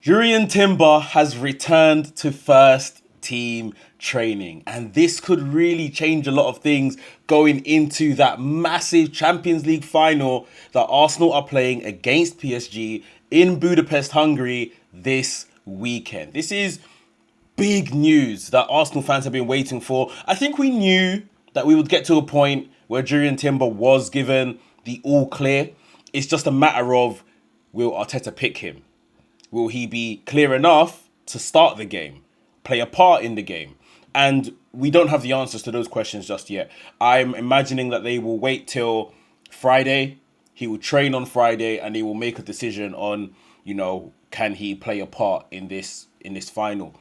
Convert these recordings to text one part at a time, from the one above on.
Jurrien Timber has returned to first team training, and this could really change a lot of things going into that massive Champions League final that Arsenal are playing against PSG in Budapest, Hungary this weekend. This is big news that Arsenal fans have been waiting for. I think we knew that we would get to a point where Jurrien Timber was given the all clear. It's just a matter of, will Arteta pick him? Will he be clear enough to start the game, play a part in the game? And we don't have the answers to those questions just yet. I'm imagining that they will wait till Friday. He will train on Friday and they will make a decision on, can he play a part in this final.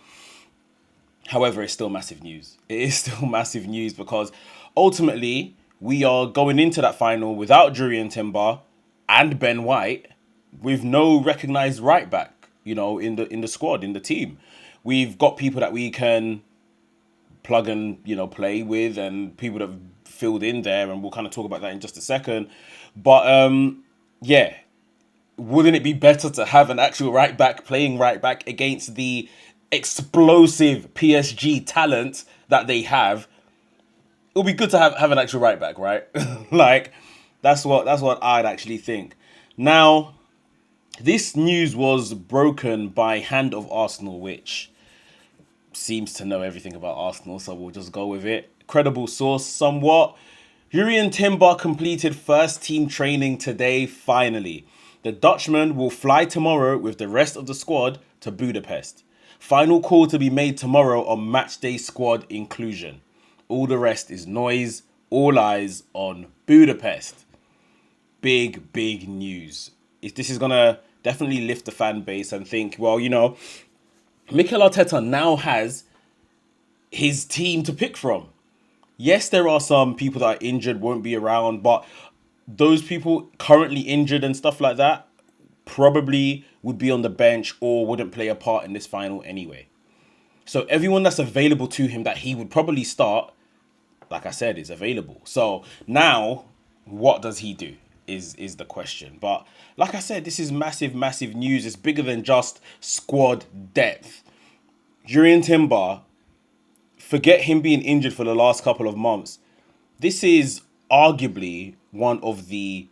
However, it's still massive news. It is still massive news because ultimately we are going into that final without Jurrien Timber and Ben White with no recognised right back, in the squad, in the team. We've got people that we can plug and, play with, and people that have filled in there, and we'll kind of talk about that in just a second. But yeah, wouldn't it be better to have an actual right back playing right back against the explosive PSG talent that they have? It would be good to have an actual right back, right? Like, that's what I'd actually think. Now, this news was broken by Hand of Arsenal, which seems to know everything about Arsenal, so we'll just go with it. Credible source, somewhat. Jurrien Timber completed first team training today, finally. The Dutchman will fly tomorrow with the rest of the squad to Budapest. Final call to be made tomorrow on matchday squad inclusion. All the rest is noise. All eyes on Budapest. Big news. If this is going to definitely lift the fan base and think, well, Mikel Arteta now has his team to pick from. Yes, there are some people that are injured, won't be around, but those people currently injured and stuff like that probably would be on the bench or wouldn't play a part in this final anyway. So everyone that's available to him that he would probably start, like I said, is available. So now, what does he do is the question. But like I said, this is massive news. It's bigger than just squad depth. Jurrien Timber, forget him being injured for the last couple of months. This is arguably one of the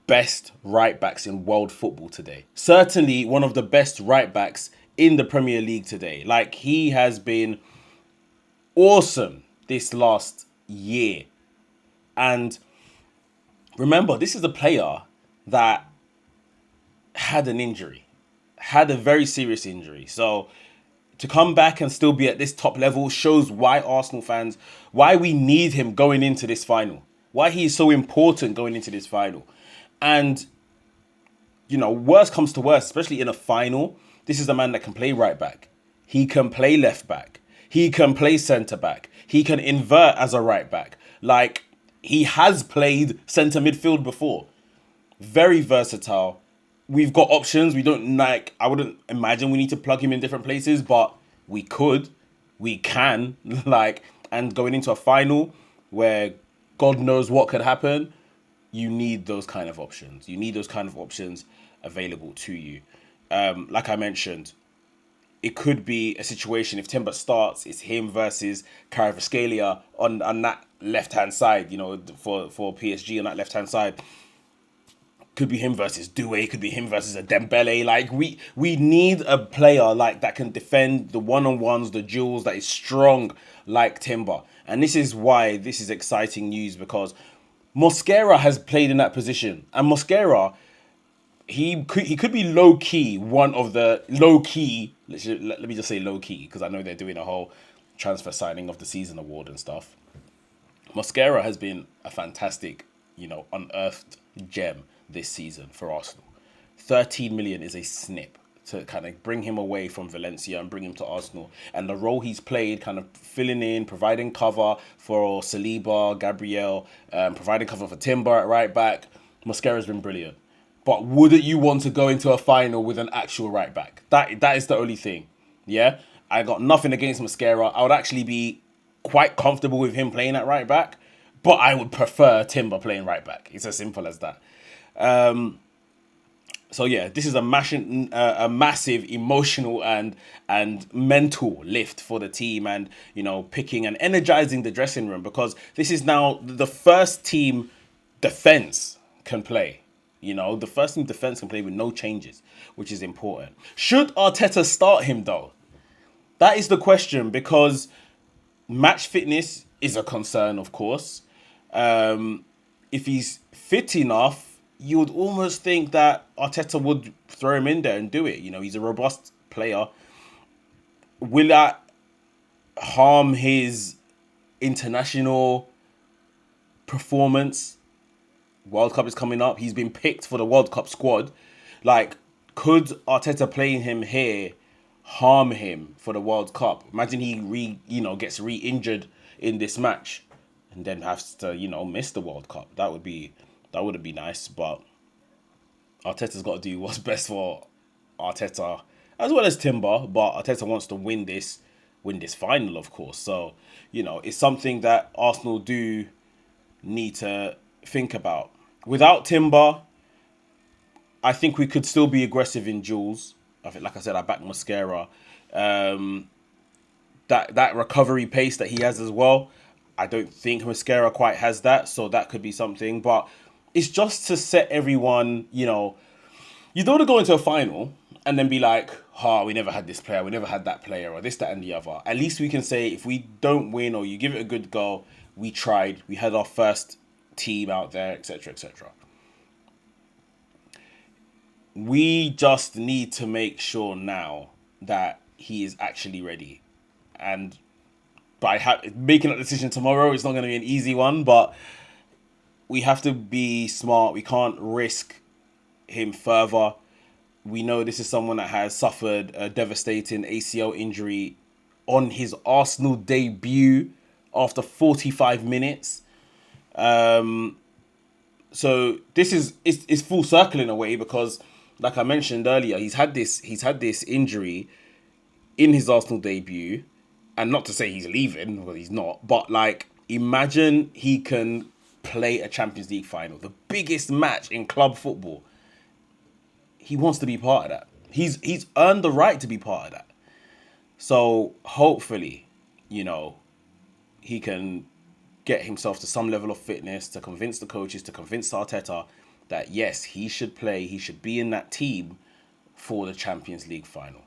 best right backs in world football today. Certainly one of the best right backs in the Premier League today. Like, he has been awesome this last year. And remember, this is a player that had an injury, had a very serious injury. So to come back and still be at this top level shows why Arsenal fans, why we need him going into this final, why he is so important going into this final. And, worst comes to worst, especially in a final, this is a man that can play right back. He can play left back. He can play centre back. He can invert as a right back. Like, he has played centre midfield before. Very versatile. We've got options. I wouldn't imagine we need to plug him in different places, but we could. We can. And going into a final where God knows what could happen, you need those kind of options. You need those kind of options available to you. Like I mentioned, it could be a situation if Timber starts, it's him versus Kvaratskhelia on that left-hand side, for PSG on that left-hand side. Could be him versus Doué, could be him versus a Dembele. Like, we need a player like that can defend the one-on-ones, the duels, that is strong like Timber. And this is why this is exciting news, because Mosquera has played in that position. And Mosquera, he could be low-key, one of the low-key, let me just say low-key, because I know they're doing a whole transfer signing of the season award and stuff. Mosquera has been a fantastic, unearthed gem this season for Arsenal. 13 million is a snip to kind of bring him away from Valencia and bring him to Arsenal. And the role he's played, kind of filling in, providing cover for Saliba, Gabriel, providing cover for Timber at right back. Mosquera's been brilliant. But wouldn't you want to go into a final with an actual right back? That is the only thing. Yeah? I got nothing against Mosquera. I would actually be quite comfortable with him playing at right back. But I would prefer Timber playing right back. It's as simple as that. So yeah, this is a massive emotional and mental lift for the team, and picking and energizing the dressing room, because this is now the first team defense can play. The first team defense can play with no changes, which is important. Should Arteta start him though? That is the question, because match fitness is a concern, of course. If he's fit enough, you would almost think that Arteta would throw him in there and do it. He's a robust player. Will that harm his international performance? World Cup is coming up. He's been picked for the World Cup squad. Like, could Arteta playing him here harm him for the World Cup? Imagine he gets re-injured in this match and then has to miss the World Cup. That would be nice, but Arteta's got to do what's best for Arteta as well as Timber. But Arteta wants to win this final, of course. So it's something that Arsenal do need to think about. Without Timber, I think we could still be aggressive in duels. I think, like I said, I back Mosquera. That recovery pace that he has as well, I don't think Mosquera quite has that, so that could be something. But it's just to set everyone, you don't want to go into a final and then be like, we never had this player, we never had that player, or this, that, and the other. At least we can say, if we don't win or you give it a good go, we tried, we had our first team out there, etc., etc. We just need to make sure now that he is actually ready. And by making that decision tomorrow, it's not going to be an easy one, but we have to be smart. We can't risk him further. We know this is someone that has suffered a devastating ACL injury on his Arsenal debut after 45 minutes. So this is full circle in a way, because, like I mentioned earlier, he's had this injury in his Arsenal debut, and not to say he's leaving, well, he's not, but like, imagine he can play a Champions League final, the biggest match in club football. He wants to be part of that. He's earned the right to be part of that. So hopefully, he can get himself to some level of fitness to convince the coaches, to convince Arteta that yes, he should play, he should be in that team for the Champions League final.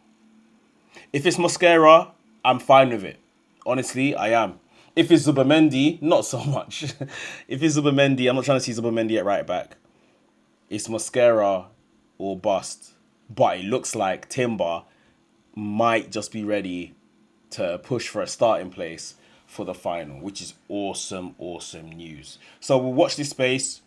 If it's Mosquera, I'm fine with it. Honestly, I am. If it's Zubimendi, not so much. If it's Zubimendi, I'm not trying to see Zubimendi at right back. It's Mosquera or bust. But it looks like Timber might just be ready to push for a starting place for the final, which is awesome news. So we'll watch this space.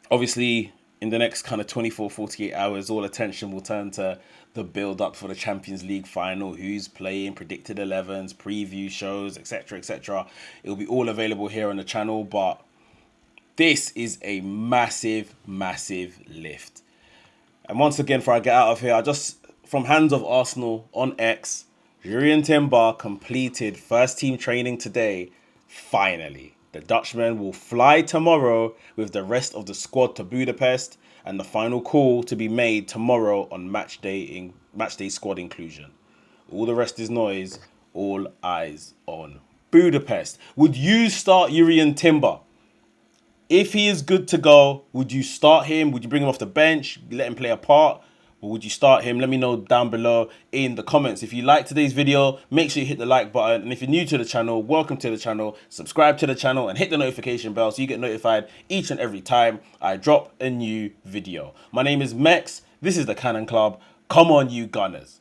Obviously, in the next kind of 24, 48 hours, all attention will turn to the build-up for the Champions League final, who's playing, predicted 11s, preview shows, etc., etc. It'll be all available here on the channel, but this is a massive lift. And once again, before I get out of here, from Hands of Arsenal on X, Jurrien Timber completed first team training today, finally. The Dutchman will fly tomorrow with the rest of the squad to Budapest, and the final call to be made tomorrow on match day squad inclusion. All the rest is noise. All eyes on Budapest. Would you start Jurrien Timber? If he is good to go, would you start him? Would you bring him off the bench, let him play a part? Or would you start him? Let me know down below in the comments. If you like today's video, make sure you hit the like button. And if you're new to the channel, welcome to the channel. Subscribe to the channel and hit the notification bell so you get notified each and every time I drop a new video. My name is Mekz. This is the Cannon Club. Come on, you Gunners.